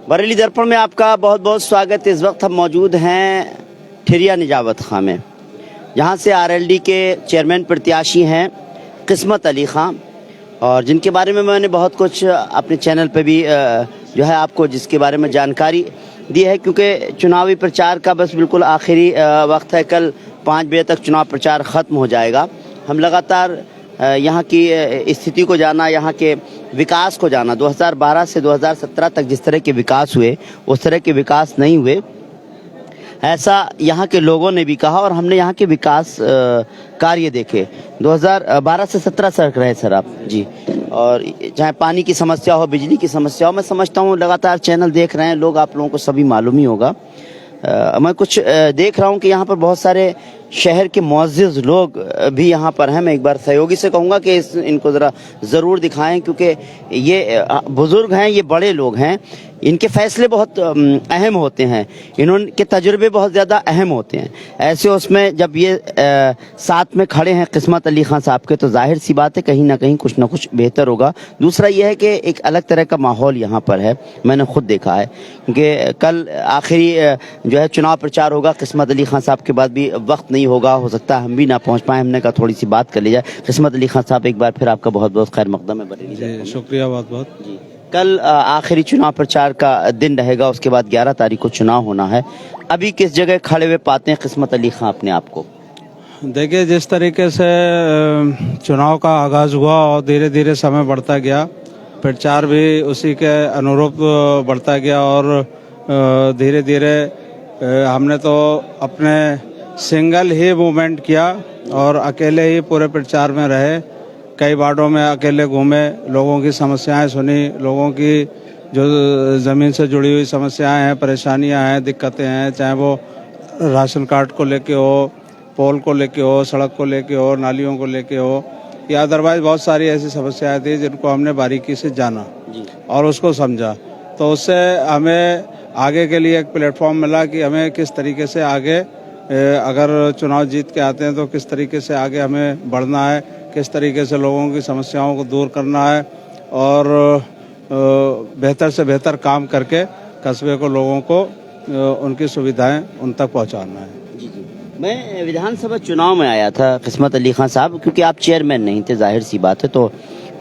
बरेली दर्पण में आपका बहुत बहुत स्वागत। इस वक्त हम मौजूद हैं ठिरिया निजावत खां में, जहां से आरएलडी के चेयरमैन प्रत्याशी हैं किस्मत अली खां, और जिनके बारे में मैंने बहुत कुछ अपने चैनल पे भी जो है आपको जिसके बारे में जानकारी दी है, क्योंकि चुनावी प्रचार का बस बिल्कुल आखिरी वक्त है। कल 5 बजे तक चुनाव प्रचार ख़त्म हो जाएगा। हम लगातार यहाँ की स्थिति को जाना, यहाँ के विकास को जाना। 2012 से 2017 तक जिस तरह के विकास हुए उस तरह के विकास नहीं हुए, ऐसा यहाँ के लोगों ने भी कहा, और हमने यहाँ के विकास कार्य देखे। 2012 से 17 सड़क रहे सर आप जी, और चाहे पानी की समस्या हो, बिजली की समस्या हो, मैं समझता हूँ लगातार चैनल देख रहे हैं लोग, आप लोगों को सभी मालूम ही होगा। मैं कुछ देख रहा हूँ कि यहाँ पर बहुत सारे शहर के मुअज़्ज़िज़ लोग भी यहाँ पर हैं। मैं एक बार सहयोगी से कहूँगा कि इनको ज़रा ज़रूर दिखाएं, क्योंकि ये बुज़ुर्ग हैं, ये बड़े लोग हैं, इनके फैसले बहुत अहम होते हैं, इनके तजुर्बे बहुत ज़्यादा अहम होते हैं। ऐसे उसमें जब ये साथ में खड़े हैं किस्मत अली खां साहब के, तो जाहिर सी बात है कहीं ना कुछ बेहतर होगा। दूसरा ये है कि एक अलग तरह का माहौल यहाँ पर है, मैंने खुद देखा है, क्योंकि कल आखिरी जो है चुनाव प्रचार होगा। किस्मत अली खां साहब के बाद भी वक्त नहीं होगा, हो सकता है हम भी ना पहुँच पाएँ। हमने कहा थोड़ी सी बात कर ली जाए। किस्मत अली खां साहब, एक बार फिर आपका बहुत बहुत खैर मकदम है बरेली। शुक्रिया बहुत बहुत जी। कल आखिरी चुनाव प्रचार का दिन रहेगा, उसके बाद 11 तारीख को चुनाव होना है। अभी किस जगह खड़े हुए पाते हैं किस्मत अली खां अपने आप को? देखिए, जिस तरीके से चुनाव का आगाज हुआ और धीरे धीरे समय बढ़ता गया, प्रचार भी उसी के अनुरूप बढ़ता गया, और धीरे धीरे हमने तो अपने सिंगल ही मूवमेंट किया और अकेले ही पूरे प्रचार में रहे। कई वार्डों में अकेले घूमे, लोगों की समस्याएं सुनी, लोगों की जो ज़मीन से जुड़ी हुई समस्याएं हैं, परेशानियां हैं, दिक्कतें हैं, चाहे वो राशन कार्ड को लेके हो, पोल को लेके हो, सड़क को लेके हो, नालियों को लेके हो, या अदरवाइज बहुत सारी ऐसी समस्याएं थी जिनको हमने बारीकी से जाना और उसको समझा। तो उससे हमें आगे के लिए एक प्लेटफॉर्म मिला कि हमें किस तरीके से आगे, अगर चुनाव जीत के आते हैं तो किस तरीके से आगे हमें बढ़ना है, किस तरीके से लोगों की समस्याओं को दूर करना है, और बेहतर से बेहतर काम करके कस्बे को, लोगों को उनकी सुविधाएं उन तक पहुंचाना है। मैं विधानसभा चुनाव में आया था किस्मत अली खां साहब, क्योंकि आप चेयरमैन नहीं थे, जाहिर सी बात है, तो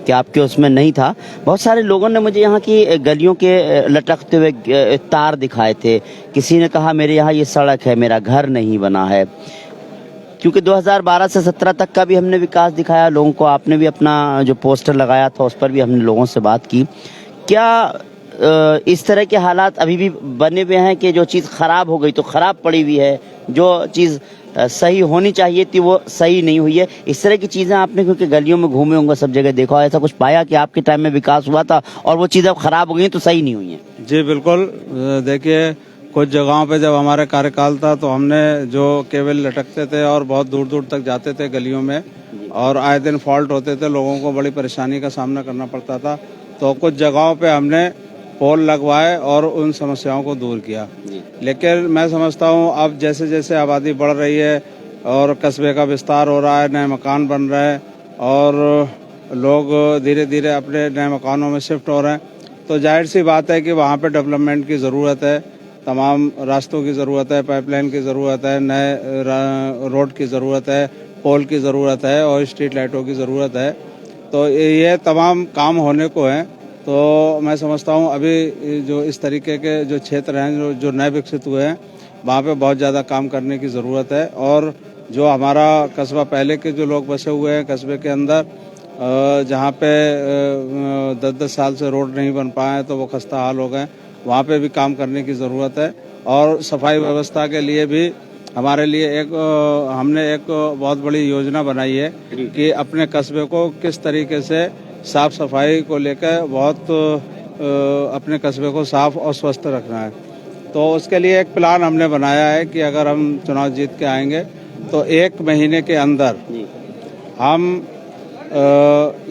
क्या आपके उसमें नहीं था। बहुत सारे लोगों ने मुझे यहाँ की गलियों के लटकते हुए तार दिखाए थे। किसी ने कहा मेरे यहाँ ये सड़क है, मेरा घर नहीं बना है। क्योंकि 2012 से 17 तक का भी हमने विकास दिखाया लोगों को। आपने भी अपना जो पोस्टर लगाया था उस पर भी हमने लोगों से बात की। क्या इस तरह के हालात अभी भी बने हुए हैं कि जो चीज़ खराब हो गई तो खराब पड़ी हुई है, जो चीज़ सही होनी चाहिए थी वो सही नहीं हुई है? इस तरह की चीज़ें आपने, क्योंकि गलियों में घूमे होंगे, सब जगह देखा, ऐसा कुछ पाया कि आपके टाइम में विकास हुआ था और वो चीज़ें खराब हो गई तो सही नहीं हुई हैं? जी बिल्कुल। देखिए, कुछ जगहों पे जब हमारा कार्यकाल था तो हमने जो केबल लटकते थे और बहुत दूर दूर तक जाते थे गलियों में, और आए दिन फॉल्ट होते थे, लोगों को बड़ी परेशानी का सामना करना पड़ता था। तो कुछ जगहों पे हमने पोल लगवाए और उन समस्याओं को दूर किया। लेकिन मैं समझता हूँ अब जैसे जैसे आबादी बढ़ रही है और कस्बे का विस्तार हो रहा है, नए मकान बन रहे हैं और लोग धीरे धीरे अपने नए मकानों में शिफ्ट हो रहे हैं, तो जाहिर सी बात है कि वहाँ पे डेवलपमेंट की ज़रूरत है। तमाम रास्तों की ज़रूरत है, पाइपलाइन की ज़रूरत है, नए रोड की ज़रूरत है, पोल की ज़रूरत है और स्ट्रीट लाइटों की ज़रूरत है। तो ये तमाम काम होने को हैं। तो मैं समझता हूँ अभी जो इस तरीके के जो क्षेत्र हैं जो नए विकसित हुए हैं, वहाँ पे बहुत ज़्यादा काम करने की ज़रूरत है। और जो हमारा कस्बा पहले के जो लोग बसे हुए हैं कस्बे के अंदर, जहाँ पे 10-10 साल से रोड नहीं बन पाए तो वो खस्ता हाल हो गए, वहाँ पे भी काम करने की ज़रूरत है। और सफाई व्यवस्था के लिए भी हमारे लिए हमने एक बहुत बड़ी योजना बनाई है कि अपने कस्बे को किस तरीके से साफ सफाई को लेकर बहुत अपने कस्बे को साफ और स्वस्थ रखना है। तो उसके लिए एक प्लान हमने बनाया है कि अगर हम चुनाव जीत के आएंगे तो 1 महीने के अंदर हम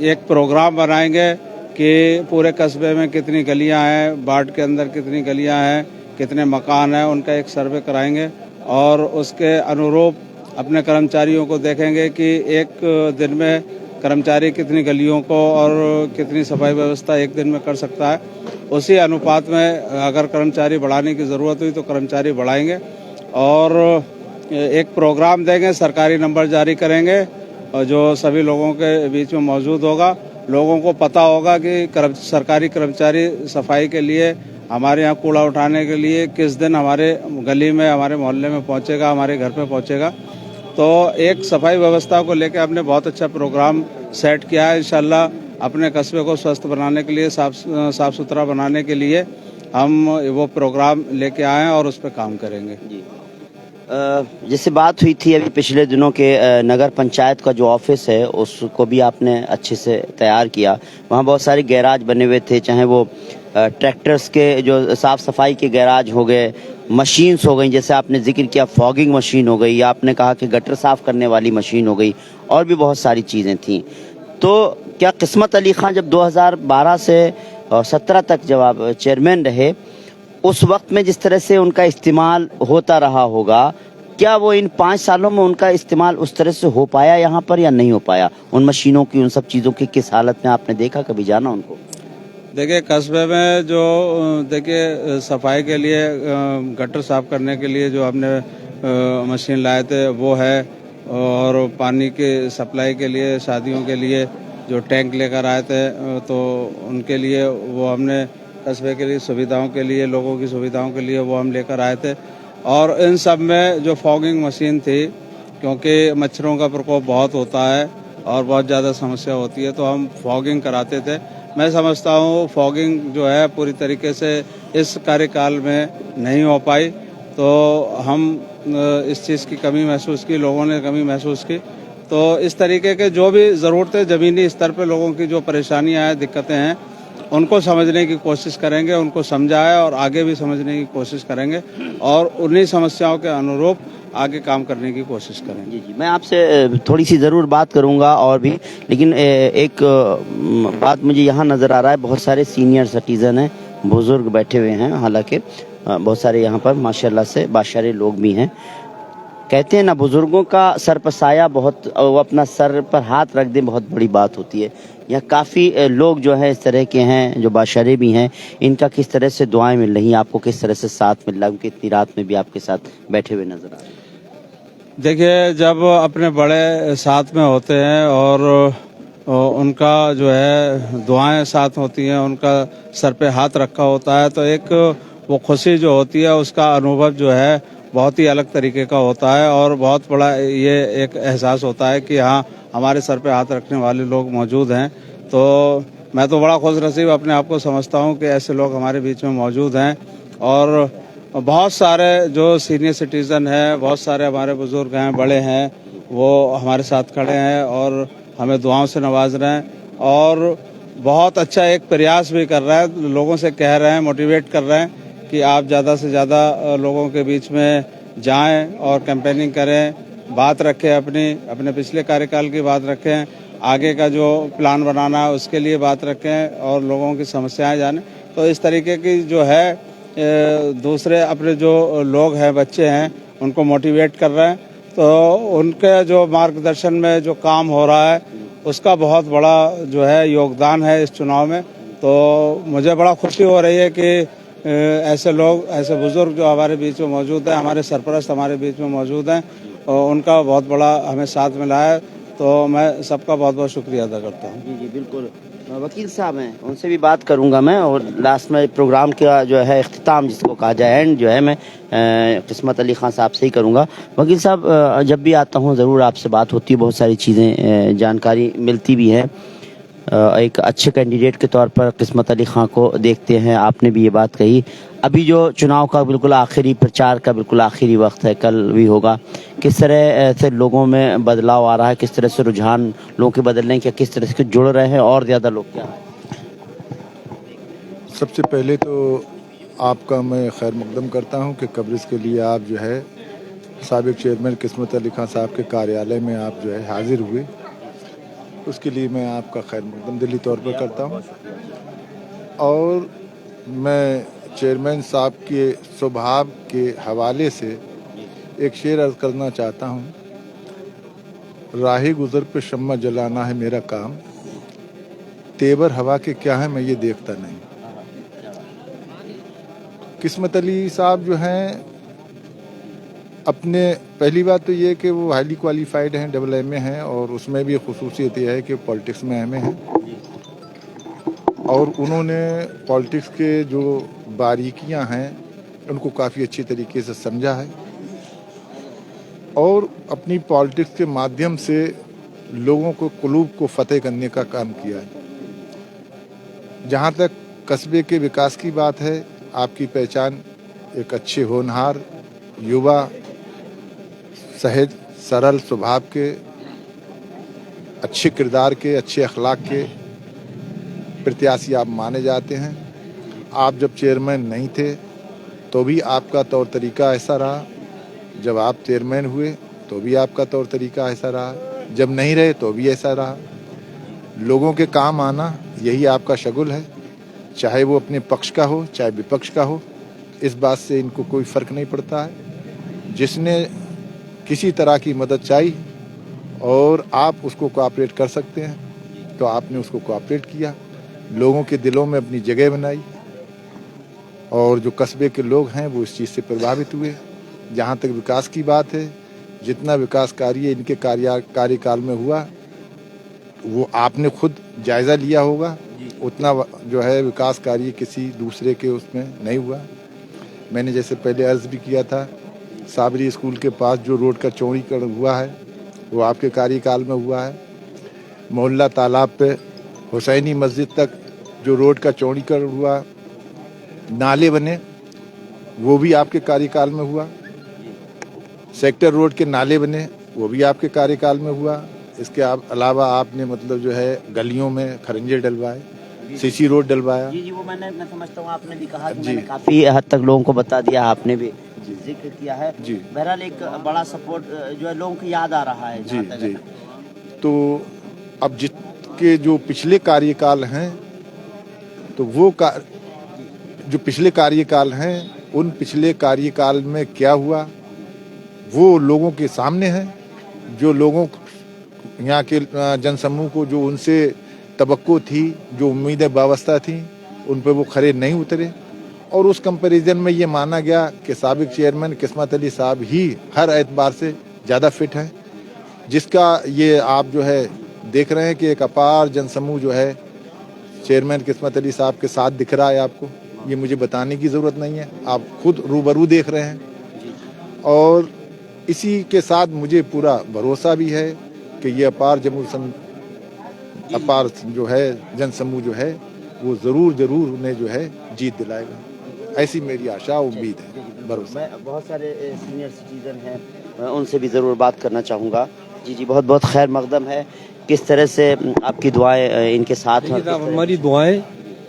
एक प्रोग्राम बनाएंगे कि पूरे कस्बे में कितनी गलियां हैं, वार्ड के अंदर कितनी गलियां हैं, कितने मकान हैं, उनका एक सर्वे कराएंगे और उसके अनुरूप अपने कर्मचारियों को देखेंगे कि एक दिन में कर्मचारी कितनी गलियों को और कितनी सफाई व्यवस्था एक दिन में कर सकता है, उसी अनुपात में अगर कर्मचारी बढ़ाने की ज़रूरत हुई तो कर्मचारी बढ़ाएंगे और एक प्रोग्राम देंगे, सरकारी नंबर जारी करेंगे और जो सभी लोगों के बीच में मौजूद होगा। लोगों को पता होगा कि सरकारी कर्मचारी सफाई के लिए, हमारे यहाँ कूड़ा उठाने के लिए किस दिन हमारे गली में, हमारे मोहल्ले में पहुँचेगा, हमारे घर पे पहुँचेगा। तो एक सफाई व्यवस्था को लेकर हमने बहुत अच्छा प्रोग्राम सेट किया है। इंशाल्लाह अपने कस्बे को स्वस्थ बनाने के लिए, साफ सुथरा बनाने के लिए हम वो प्रोग्राम लेके आए हैं और उस पर काम करेंगे। जी, जैसे बात हुई थी अभी पिछले दिनों के नगर पंचायत का जो ऑफिस है उसको भी आपने अच्छे से तैयार किया। वहाँ बहुत सारे गैराज बने हुए थे, चाहे वो ट्रैक्टर्स के जो साफ़ सफाई के गैराज हो गए, मशीन्स हो गई, जैसे आपने जिक्र किया फॉगिंग मशीन हो गई, या आपने कहा कि गटर साफ़ करने वाली मशीन हो गई, और भी बहुत सारी चीज़ें थीं। तो क्या किस्मत अली खां जब 2012 से 17 तक जब आप चेयरमैन रहे, उस वक्त में जिस तरह से उनका इस्तेमाल होता रहा होगा, क्या वो इन 5 सालों में उनका इस्तेमाल उस तरह से हो पाया यहाँ पर या नहीं हो पाया? उन मशीनों की, उन सब चीज़ों की किस हालत में आपने देखा, कभी जाना उनको? देखिए, कस्बे में जो देखिए सफाई के लिए, गटर साफ करने के लिए जो हमने मशीन लाए थे वो है, और पानी के सप्लाई के लिए, शादियों के लिए जो टैंक लेकर आए थे तो उनके लिए वो हमने कस्बे के लिए सुविधाओं के लिए, लोगों की सुविधाओं के लिए वो हम लेकर आए थे। और इन सब में जो फॉगिंग मशीन थी, क्योंकि मच्छरों का प्रकोप बहुत होता है और बहुत ज़्यादा समस्या होती है, तो हम फॉगिंग कराते थे। मैं समझता हूँ फॉगिंग जो है पूरी तरीके से इस कार्यकाल में नहीं हो पाई, तो हम इस चीज़ की कमी महसूस की, लोगों ने कमी महसूस की। तो इस तरीके के जो भी ज़रूरतें ज़मीनी स्तर पे लोगों की जो परेशानियां हैं, दिक्कतें हैं, उनको समझने की कोशिश करेंगे, उनको समझाए और आगे भी समझने की कोशिश करेंगे और उन्हीं समस्याओं के अनुरूप आगे काम करने की कोशिश करेंगे। जी, मैं आपसे थोड़ी सी ज़रूर बात करूंगा और भी, लेकिन एक बात मुझे यहाँ नज़र आ रहा है, बहुत सारे सीनियर सिटीज़न हैं, बुज़ुर्ग बैठे हुए हैं, हालांकि बहुत सारे यहाँ पर माशाल्लाह से बाशरे लोग भी हैं। कहते हैं ना, बुज़ुर्गों का सर पर साया बहुत, वो अपना सर पर हाथ रख दें, बहुत बड़ी बात होती है। यहाँ काफ़ी लोग जो हैं इस तरह के हैं, जो बाशरे भी हैं, इनका किस तरह से दुआएं मिल रही हैं आपको, किस तरह से साथ मिल रहा है, उनकी इतनी रात में भी आपके साथ बैठे हुए नजर आ रहे हैं? देखिए, जब अपने बड़े साथ में होते हैं और उनका जो है दुआएं साथ होती हैं, उनका सर पे हाथ रखा होता है, तो एक वो खुशी जो होती है उसका अनुभव जो है बहुत ही अलग तरीके का होता है और बहुत बड़ा ये एक एहसास होता है कि हाँ, हमारे सर पे हाथ रखने वाले लोग मौजूद हैं। तो मैं तो बड़ा खुश नसीब अपने आप को समझता हूँ कि ऐसे लोग हमारे बीच में मौजूद हैं। और बहुत सारे जो सीनियर सिटीज़न हैं, बहुत सारे हमारे बुज़ुर्ग हैं, बड़े हैं, वो हमारे साथ खड़े हैं और हमें दुआओं से नवाज रहे हैं और बहुत अच्छा एक प्रयास भी कर रहा है, लोगों से कह रहे हैं, मोटिवेट कर रहे हैं कि आप ज़्यादा से ज़्यादा लोगों के बीच में जाएं और कैंपेनिंग करें, बात रखें, अपने पिछले कार्यकाल की बात रखें, आगे का जो प्लान बनाना है उसके लिए बात रखें और लोगों की समस्याएं जानें। तो इस तरीके की जो है दूसरे अपने जो लोग हैं, बच्चे हैं, उनको मोटिवेट कर रहे हैं। तो उनके जो मार्गदर्शन में जो काम हो रहा है उसका बहुत बड़ा जो है योगदान है इस चुनाव में। तो मुझे बड़ा खुशी हो रही है कि ऐसे लोग, ऐसे बुजुर्ग जो हमारे बीच में मौजूद हैं, हमारे सरपरस्त हमारे बीच में मौजूद हैं, और उनका बहुत बड़ा हमें साथ मिला है। तो मैं सबका बहुत बहुत शुक्रिया अदा करता हूँ। जी, बिल्कुल। वकील साहब हैं, उनसे भी बात करूंगा मैं, और लास्ट में प्रोग्राम का जो है इख्तिताम जिसको कहा जाए, एंड जो है मैं किस्मत अली खां साहब से ही करूंगा। वकील साहब, जब भी आता हूं ज़रूर आपसे बात होती है, बहुत सारी चीज़ें जानकारी मिलती भी है। एक अच्छे कैंडिडेट के तौर पर किस्मत अली खां को देखते हैं, आपने भी ये बात कही। अभी जो चुनाव का बिल्कुल आखिरी प्रचार का बिल्कुल आखिरी वक्त है, कल भी होगा, किस तरह से लोगों में बदलाव आ रहा है, किस तरह से रुझान लोगों के बदल रहे हैं, क्या किस तरह से जुड़ रहे हैं और ज़्यादा लोग क्या? सबसे पहले तो आपका मैं खैर मकदम करता हूं कि कवरेज के लिए आप जो है साबिक चेयरमैन किस्मत अली खां साहब के कार्यालय में आप जो है हाजिर हुए, उसके लिए मैं आपका खैर मकदम दिली तौर पर करता हूं। और मैं चेयरमैन साहब के स्वभाव के हवाले से एक शेर अर्ज करना चाहता हूं। राही गुजर पे शम्मा जलाना है मेरा काम, तेवर हवा के क्या है मैं ये देखता नहीं। किस्मत अली साहब जो हैं अपने, पहली बात तो ये कि वो हाईली क्वालिफाइड हैं, डबल MA हैं, और उसमें भी खुसूसियत ये है कि पॉलिटिक्स में MA हैं, और उन्होंने पॉलिटिक्स के जो बारीकियां हैं उनको काफ़ी अच्छी तरीके से समझा है, और अपनी पॉलिटिक्स के माध्यम से लोगों को कुलूब को फतेह करने का काम किया है। जहाँ तक कस्बे के विकास की बात है, आपकी पहचान एक अच्छे होनहार, युवा, सहज सरल स्वभाव के, अच्छे किरदार के, अच्छे अखलाक के प्रत्याशी आप माने जाते हैं। आप जब चेयरमैन नहीं थे तो भी आपका तौर तरीका ऐसा रहा, जब आप चेयरमैन हुए तो भी आपका तौर तरीका ऐसा रहा, जब नहीं रहे तो भी ऐसा रहा। लोगों के काम आना यही आपका शगुल है, चाहे वो अपने पक्ष का हो चाहे विपक्ष का हो, इस बात से इनको कोई फर्क नहीं पड़ता है। जिसने किसी तरह की मदद चाहिए और आप उसको कोऑपरेट कर सकते हैं तो आपने उसको कोऑपरेट किया, लोगों के दिलों में अपनी जगह बनाई, और जो कस्बे के लोग हैं वो इस चीज़ से प्रभावित हुए। जहाँ तक विकास की बात है, जितना विकास कार्य इनके कार्यकाल में हुआ वो आपने खुद जायज़ा लिया होगा, उतना जो है विकास कार्य किसी दूसरे के उसमें नहीं हुआ। मैंने जैसे पहले अर्ज भी किया था, साबरी स्कूल के पास जो रोड का चौड़ीकरण हुआ है वो आपके कार्यकाल में हुआ है। मोहल्ला तालाब पे हुसैनी मस्जिद तक जो रोड का चौड़ीकरण हुआ, नाले बने, वो भी आपके कार्यकाल में हुआ। सेक्टर रोड के नाले बने, वो भी आपके कार्यकाल में हुआ। इसके अलावा आपने मतलब जो है गलियों में खरंजे डलवाए, सीसी रोड डलवाया। जी वो मैं समझता हूँ आपने भी कहा कि मैंने काफी हद तक लोगों को बता दिया, आपने भी जिक्र किया है। बहरहाल एक बड़ा सपोर्ट जो है लोगों को याद आ रहा है। जी। तो अब जिसके जो पिछले कार्यकाल हैं तो वो जो पिछले कार्यकाल हैं उन पिछले कार्यकाल में क्या हुआ वो लोगों के सामने है। जो लोगों यहाँ के जनसमूह को जो उनसे तवक्को थी, जो उम्मीदें वाबस्ता थी, उन पर वो खरे नहीं उतरे, और उस कंपैरिजन में ये माना गया कि साबिक चेयरमैन किस्मत अली साहब ही हर एतबार से ज़्यादा फिट हैं, जिसका ये आप जो है देख रहे हैं कि एक अपार जनसमूह जो है चेयरमैन किस्मत अली साहब के साथ दिख रहा है। आपको ये मुझे बताने की ज़रूरत नहीं है, आप खुद रूबरू देख रहे हैं, और इसी के साथ मुझे पूरा भरोसा भी है कि ये अपार जो है जनसमूह जो है वो ज़रूर उन्हें जो है जीत दिलाएगा। ऐसी मेरी आशा उम्मीद है, भरोसा। मैं बहुत सारे सीनियर सिटीजन हैं, मैं उनसे भी ज़रूर बात करना चाहूँगा। जी बहुत बहुत खैर मकदम है। किस तरह से आपकी दुआएं इनके साथ हैं? हमारी दुआएं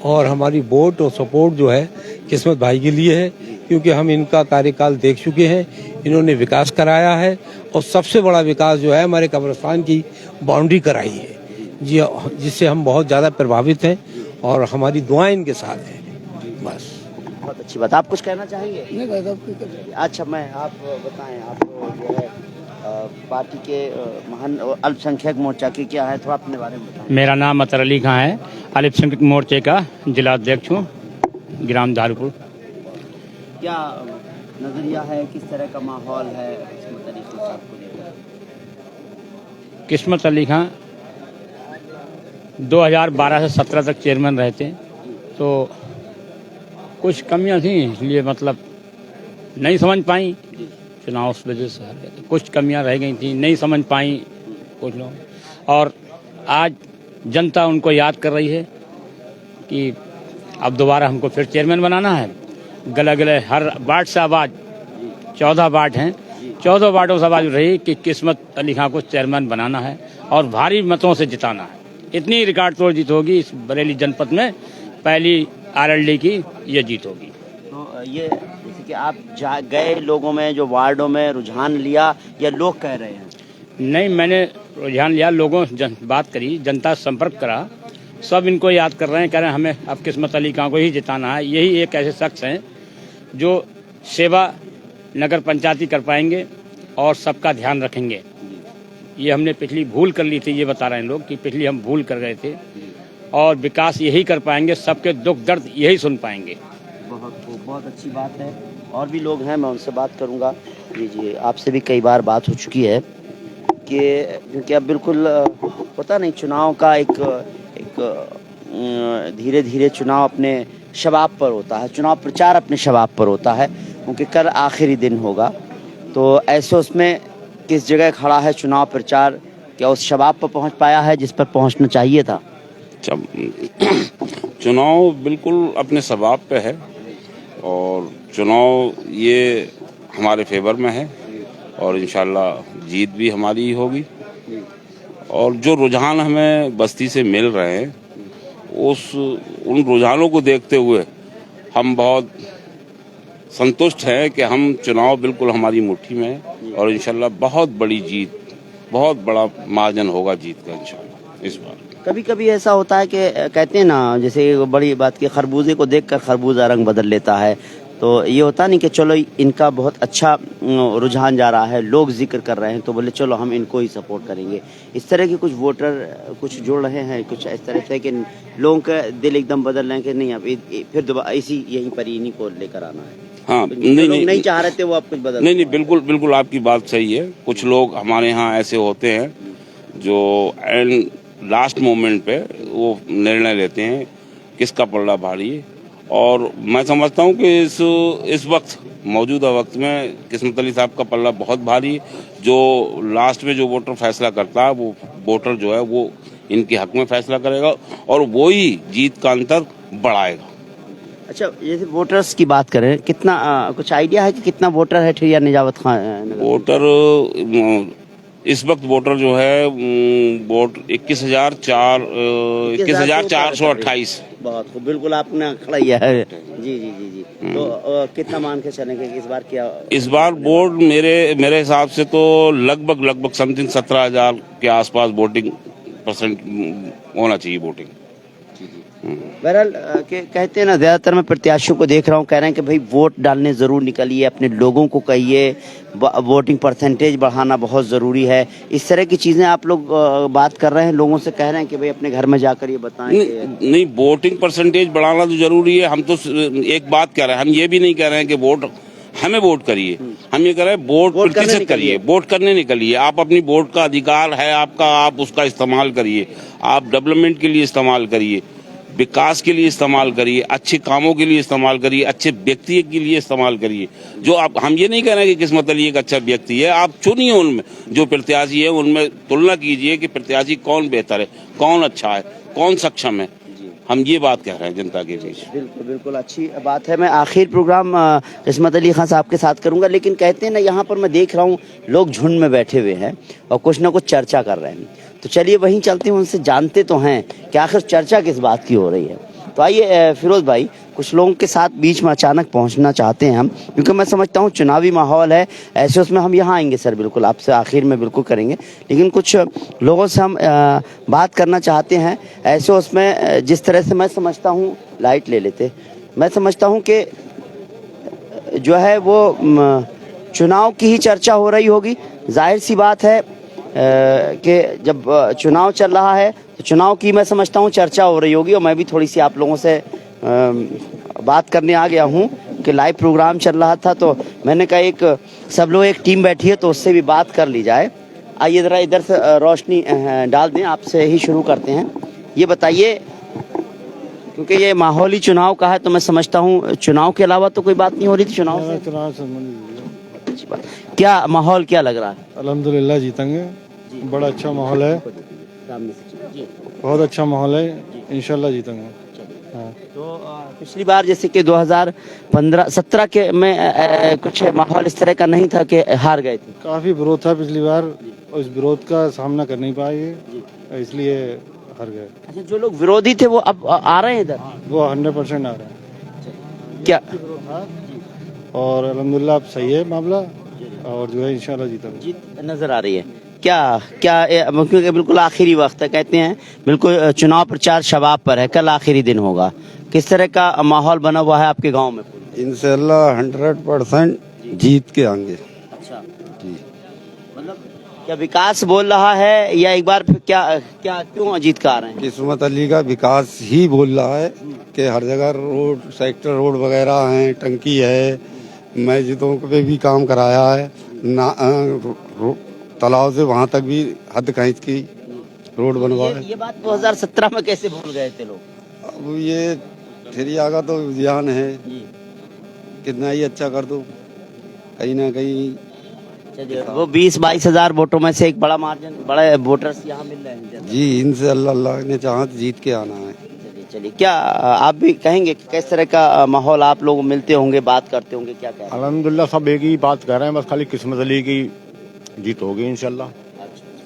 और हमारी वोट और सपोर्ट जो है किस्मत भाई के लिए है, क्योंकि हम इनका कार्यकाल देख चुके हैं। इन्होंने विकास कराया है, और सबसे बड़ा विकास जो है हमारे कब्रिस्तान की बाउंड्री कराई है, जी, जिससे हम बहुत ज़्यादा प्रभावित हैं, और हमारी दुआएं इनके साथ हैं। बस बहुत अच्छी बात। आप कुछ कहना चाहेंगे? अच्छा, आप बताएं, आप जो है पार्टी के महान अल्पसंख्यक मोर्चा के क्या है, थोड़ा अपने बारे में बताएं। मेरा नाम अतर अली खां है, अल्पसंख्यक मोर्चे का जिला अध्यक्ष हूँ, ग्राम दारुपुर। क्या नजरिया है, किस तरह का माहौल है किस्मत अली खां साहब को लेकर? किस्मत अली खां 2012 से 17 तक चेयरमैन रहे थे, तो कुछ कमियां थी, इसलिए मतलब नहीं समझ पाई चुनाव, उस वजह से कुछ कमियां रह गई थी, नहीं समझ पाई कुछ लोग, और आज जनता उनको याद कर रही है कि अब दोबारा हमको फिर चेयरमैन बनाना है। गले गले हर वार्ड से आवाज़, 14 वार्ड हैं, 14 वार्डों से आवाज़ रही कि किस्मत अली खां को चेयरमैन बनाना है और भारी मतों से जिताना है। इतनी रिकॉर्ड तोड़ जीत होगी इस बरेली जनपद में, पहली RLD की ये जीत होगी। तो ये जैसे कि आप गए लोगों में, जो वार्डों में रुझान लिया, या लोग कह रहे हैं? नहीं, मैंने रुझान लिया, लोगों बात करी, जनता संपर्क करा, सब इनको याद कर रहे हैं, कह रहे हैं हमें अब किस्मत अली खां को ही जिताना है। यही एक ऐसे शख्स हैं जो सेवा नगर पंचायती कर पाएंगे और सबका ध्यान रखेंगे। ये हमने पिछली भूल कर ली थी, ये बता रहे हैं लोग कि पिछली हम भूल कर गए थे, और विकास यही कर पाएंगे, सबके दुख दर्द यही सुन पाएंगे। बहुत अच्छी बात है। और भी लोग हैं, मैं उनसे बात करूंगा। जी, आपसे भी कई बार बात हो चुकी है कि क्योंकि अब बिल्कुल पता नहीं, चुनाव का एक धीरे धीरे चुनाव अपने शबाब पर होता है, चुनाव प्रचार अपने शबाब पर होता है, क्योंकि कल आखिरी दिन होगा। तो ऐसे उसमें किस जगह खड़ा है चुनाव प्रचार? क्या उस शबाब पर पहुंच पाया है जिस पर पहुंचना चाहिए था? चुनाव बिल्कुल अपने शबाब पे है और चुनाव ये हमारे फेवर में है और इंशाल्लाह जीत भी हमारी ही होगी। और जो रुझान हमें बस्ती से मिल रहे हैं उन रुझानों को देखते हुए हम बहुत संतुष्ट हैं कि हम चुनाव बिल्कुल हमारी मुट्ठी में है और इंशाल्लाह बहुत बड़ी जीत, बहुत बड़ा मार्जिन होगा जीत का इंशाल्लाह इस बार। कभी कभी ऐसा होता है कि कहते हैं ना, जैसे बड़ी बात की खरबूजे को देखकर खरबूजा रंग बदल लेता है, तो ये होता नहीं कि चलो इनका बहुत अच्छा रुझान जा रहा है, लोग जिक्र कर रहे हैं तो बोले चलो हम इनको ही सपोर्ट करेंगे। इस तरह के कुछ वोटर कुछ जुड़ रहे हैं, कुछ इस तरह से कि लोगों का दिल एकदम बदल रहे हैं कि नहीं अब फिर दोबारा यहीं पर इन्हीं को लेकर आना है। हाँ, तो नहीं चाह रहे थे वो, आप कुछ बदल नहीं, बिल्कुल आपकी बात सही है। कुछ लोग हमारे यहाँ ऐसे होते हैं जो एंड लास्ट मोमेंट पे वो निर्णय लेते हैं किसका पल्ला भारी है, और मैं समझता हूँ कि इस वक्त मौजूदा वक्त में किस्मत अली साहब का पल्ला बहुत भारी है। जो लास्ट में जो वोटर फैसला करता है वो वोटर जो है वो इनके हक में फैसला करेगा और वो ही जीत का अंतर बढ़ाएगा। अच्छा, जैसे वोटर्स की बात करें, कितना कुछ आइडिया है कि कितना वोटर है ठिरिया निजावत खान? वोटर इस वक्त वोटर जो है वोट 21,428। बहुत खूब, बिल्कुल आपने खड़ा किया है। जी। तो कितना मान के चलेंगे इस बार क्या? इस बार वोट मेरे हिसाब से तो लगभग समथिंग 17,000 के आसपास वोटिंग परसेंट होना चाहिए वोटिंग। बहरहाल कहते हैं ना, ज्यादातर मैं प्रत्याशियों को देख रहा हूँ कह रहे हैं कि भाई वोट डालने जरूर निकलिए, अपने लोगों को कहिए, वोटिंग परसेंटेज बढ़ाना बहुत जरूरी है। इस तरह की चीजें आप लोग बात कर रहे हैं, लोगों से कह रहे हैं कि भाई अपने घर में जाकर ये बताएं? नहीं, वोटिंग परसेंटेज बढ़ाना तो जरूरी है। हम तो एक बात कह रहे हैं, हम ये भी नहीं कह रहे हैं कि वोट हमें वोट करिए, हम ये कह रहे हैं वोट प्रतिशत करिए, वोट करने निकलिए। आप अपनी वोट का अधिकार है आपका, आप उसका इस्तेमाल करिए, आप डेवलपमेंट के लिए इस्तेमाल करिए, विकास के लिए इस्तेमाल करिए, अच्छे कामों के लिए इस्तेमाल करिए, अच्छे व्यक्ति के लिए इस्तेमाल करिए। जो आप, हम ये नहीं कह रहे हैं कि किस्मत अली एक अच्छा व्यक्ति है, आप चुनिए उनमें जो प्रत्याशी है, उनमें तुलना कीजिए कि प्रत्याशी कौन बेहतर है, कौन अच्छा है, कौन सक्षम है। हम ये बात कह रहे हैं जनता के बीच। बिल्कुल अच्छी बात है। मैं आखिर प्रोग्राम किस्मत अली खान साहब के साथ करूंगा, लेकिन कहते हैं ना, यहाँ पर मैं देख रहा हूँ लोग झुंड में बैठे हुए हैं और कुछ ना कुछ चर्चा कर रहे हैं, तो चलिए वहीं चलते हैं, उनसे जानते तो हैं कि आखिर चर्चा किस बात की हो रही है। तो आइए फिरोज भाई, कुछ लोगों के साथ बीच में अचानक पहुंचना चाहते हैं हम, क्योंकि मैं समझता हूं चुनावी माहौल है, ऐसे उसमें हम यहाँ आएंगे सर, बिल्कुल आपसे आखिर में बिल्कुल करेंगे, लेकिन कुछ लोगों से हम बात करना चाहते हैं ऐसे उसमें। जिस तरह से मैं समझता हूँ, लाइट ले लेते, मैं समझता हूँ कि जो है वो चुनाव की ही चर्चा हो रही होगी। जाहिर सी बात है कि जब चुनाव चल रहा है तो चुनाव की मैं समझता हूँ चर्चा हो रही होगी, और मैं भी थोड़ी सी आप लोगों से बात करने आ गया हूँ कि लाइव प्रोग्राम चल रहा था, तो मैंने कहा एक सब लोग एक टीम बैठी है तो उससे भी बात कर ली जाए। आइए ज़रा इधर से रोशनी डाल दें, आपसे ही शुरू करते हैं। ये बताइए, क्योंकि ये माहौली चुनाव का है तो मैं समझता हूँ चुनाव के अलावा तो कोई बात नहीं हो रही थी चुनाव से। क्या माहौल क्या लग रहा है? अल्हम्दुलिल्लाह जीतेंगे, बड़ा अच्छा माहौल है, बहुत अच्छा माहौल है, इंशाल्लाह जीतेंगे। हाँ। तो पिछली बार जैसे कि 2015-17 के में कुछ माहौल इस तरह का नहीं था कि हार गए थे? काफी विरोध था पिछली बार, उस विरोध का सामना कर नहीं पाए इसलिए हार गए। अच्छा, जो लोग विरोधी थे वो अब आ रहे हैं इधर? वो 100% आ रहे हैं। क्या और अल्हम्दुलिल्लाह अब सही है मामला, और जो है इंशाल्लाह जीतेंगे। जीत नजर आ रही है क्या? क्योंकि बिल्कुल आखिरी वक्त है, कहते हैं बिल्कुल चुनाव प्रचार शबाब पर है, कल आखिरी दिन होगा, किस तरह का माहौल बना हुआ है आपके गांव में? इंशाल्लाह 100% जीत के आएंगे। अच्छा जी, मतलब क्या विकास बोल रहा है या एक बार फिर क्या क्या क्यों अजीत का आ रहे हैं? किस्मत अली का विकास ही बोल रहा है कि हर जगह रोड सेक्टर रोड वगैरह हैं, टंकी है, मस्जिदों पे भी काम कराया है, तालाब से वहाँ तक भी हद खींच की रोड बनवाए। ये बात 2017 में कैसे भूल गए थे लोग? अब ये ठेरिया का तो ध्यान है, कितना ही अच्छा कर दो, कहीं ना कहीं चलिए, वो 20-22 हजार वोटों में से एक बड़ा मार्जिन, बड़े वोटर्स यहाँ मिल रहे हैं। जी इनसे अल्लाह ने चाहा तो जीत के आना है। चलिए, क्या आप भी कहेंगे कि किस तरह का माहौल, आप लोग मिलते होंगे, बात करते होंगे, क्या कहें? अल्हम्दुलिल्लाह सब एक ही बात कर रहे हैं, बस खाली किस्मत अली की जीत होगी इंशाल्लाह।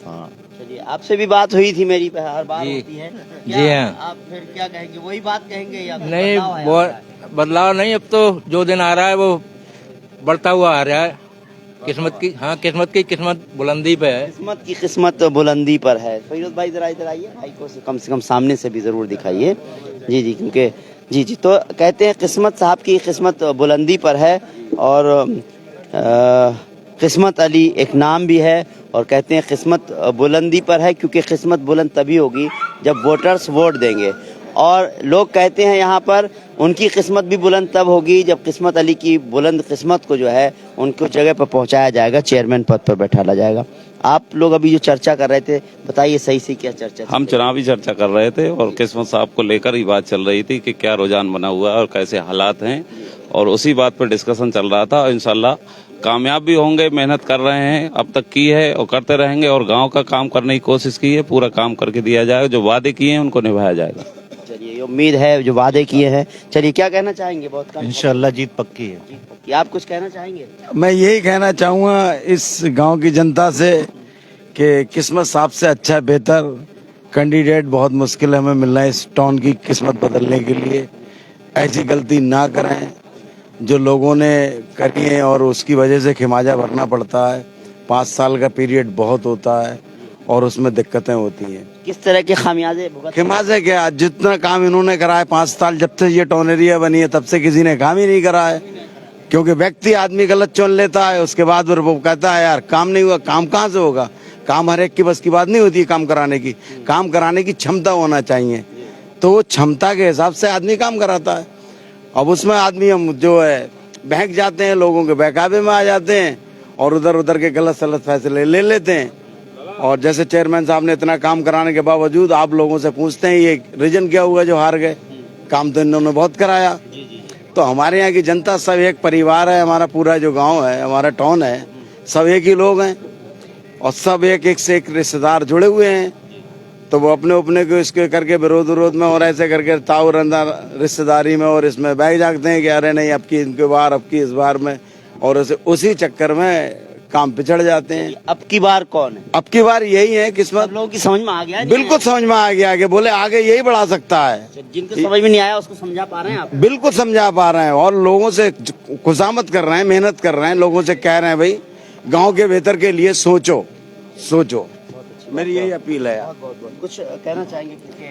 हाँ चलिए, आपसे भी बात हुई थी मेरी, हर बार होती है। जी हाँ। आप फिर क्या कहेंगे, वही बात कहेंगे या नहीं, बदलाव है? वो बदलाव नहीं, अब तो जो दिन आ रहा है वो बढ़ता हुआ आ रहा है। किस्मत की, हाँ किस्मत बुलंदी पे है। किस्मत की किस्मत बुलंदी पर है। फिरोज भाई जरा इधर आइए, भाई को कम से कम सामने से भी जरूर दिखाइए। जी जी, क्योंकि जी तो कहते हैं किस्मत साहब की किस्मत बुलंदी पर है, और किस्मत अली एक नाम भी है, और कहते हैं किस्मत बुलंदी पर है क्योंकि किस्मत बुलंद तभी होगी जब वोटर्स वोट देंगे। और लोग कहते हैं यहाँ पर उनकी किस्मत भी बुलंद तब होगी जब किस्मत अली की बुलंद किस्मत को जो है उनको जगह पर पहुँचाया जाएगा, चेयरमैन पद पर बैठाला जाएगा। आप लोग अभी जो चर्चा कर रहे थे, बताइए सही से क्या चर्चा? हम चुनावी चर्चा कर रहे थे और किस्मत साहब को लेकर ही बात चल रही थी कि क्या रुझान बना हुआ है और कैसे हालात हैं, और उसी बात पर डिस्कशन चल रहा था। और इंशाल्लाह कामयाब भी होंगे, मेहनत कर रहे हैं, अब तक की है और करते रहेंगे, और गांव का काम करने की कोशिश की है, पूरा काम करके दिया जाएगा, जो वादे किए हैं उनको निभाया जाएगा। चलिए, ये उम्मीद है जो वादे किए हैं। चलिए, क्या कहना चाहेंगे? बहुत कम। इंशाल्लाह जीत पक्की है। जीत पक्की। आप कुछ कहना चाहेंगे? मैं यही कहना चाहूँगा इस गांव की जनता से कि किस्मत साहब से अच्छा बेहतर कैंडिडेट बहुत मुश्किल हमें मिल रहा है इस टाउन की किस्मत बदलने के लिए। ऐसी गलती ना करें जो लोगों ने करी है और उसकी वजह से खिमाजा भरना पड़ता है। 5 साल का पीरियड बहुत होता है और उसमें दिक्कतें होती हैं। किस तरह के खामियाजे खिमाजे क्या, जितना काम इन्होंने करा है 5 साल जब से ये टाउन एरिया बनी है तब से किसी ने काम ही नहीं करा है। क्योंकि व्यक्ति आदमी गलत चुन लेता है, उसके बाद फिर वो कहता है यार काम नहीं हुआ। काम कहाँ से होगा? काम हर एक की बस की बात नहीं होती काम कराने की। काम कराने की क्षमता होना चाहिए, तो वो क्षमता के हिसाब से आदमी काम कराता है। अब उसमें आदमी हम जो है बहक जाते हैं, लोगों के बहकावे में आ जाते हैं और उधर उधर के गलत सलत फैसले ले लेते हैं। और जैसे चेयरमैन साहब ने इतना काम कराने के बावजूद आप लोगों से पूछते हैं ये रीजन क्या हुआ जो हार गए? काम तो इन्होंने बहुत कराया। तो हमारे यहाँ की जनता सब एक परिवार है, हमारा पूरा जो गांव है, हमारा टाउन है, सब एक ही लोग हैं और सब एक से एक रिश्तेदार जुड़े हुए हैं। तो वो अपने अपने को इसके करके विरोध में और ऐसे करके ताउर अंदर रिश्तेदारी में और इसमें बैठ जाते हैं कि अरे नहीं अब की इनके बार, अब की इस बार में, और उसी चक्कर में काम पिछड़ जाते हैं। अब की बार कौन है? अब की बार यही है किस्मत। लोगों की समझ में आ गया? बिल्कुल समझ में आ गया कि बोले आगे यही बढ़ा सकता है। जिनको समझ में नहीं आया उसको समझा पा रहे हैं आप? बिल्कुल समझा पा रहे हैं और लोगों से खुशामद कर रहे हैं, मेहनत कर रहे हैं, लोगों से कह रहे हैं भाई गांव के बेहतर के लिए सोचो। मेरी यही अपील है। बहुत कुछ कहना चाहेंगे क्योंकि